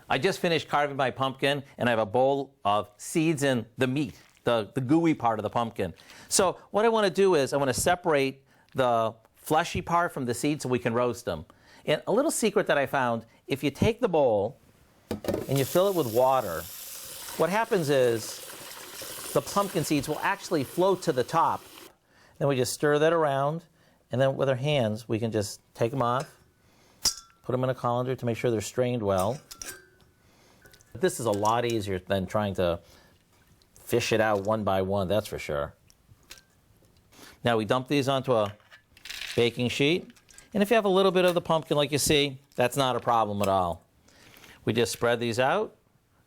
I just finished carving my pumpkin, and I have a bowl of seeds and the meat, the gooey part of the pumpkin. So what I want to do is I want to separate the fleshy part from the seeds so we can roast them. And a little secret that I found, if you take the bowl and you fill it with water, what happens is the pumpkin seeds will actually float to the top. Then we just stir that around, and then with our hands, we can just take them off, put them in a colander to make sure they're strained well. This is a lot easier than trying to fish it out one by one, that's for sure. Now we dump these onto a baking sheet, and if you have a little bit of the pumpkin like you see, that's not a problem at all. We just spread these out,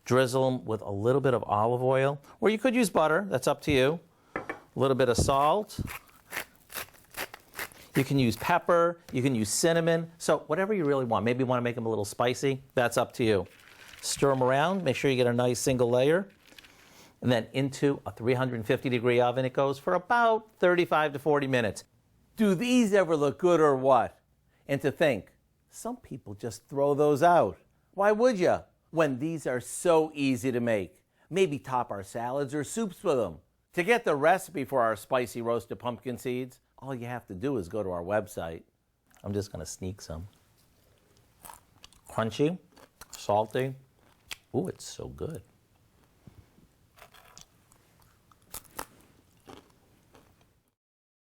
drizzle them with a little bit of olive oil, or you could use butter, that's up to you. A little bit of salt. You can use pepper, you can use cinnamon, so whatever you really want. Maybe you want to make them a little spicy, that's up to you. Stir them around, make sure you get a nice single layer, and then into a 350-degree oven it goes for about 35 to 40 minutes. Do these ever look good or what? And to think, some people just throw those out. Why would you? When these are so easy to make. Maybe top our salads or soups with them. To get the recipe for our spicy roasted pumpkin seeds, all you have to do is go to our website. I'm just going to sneak some. Crunchy, salty. Ooh, it's so good.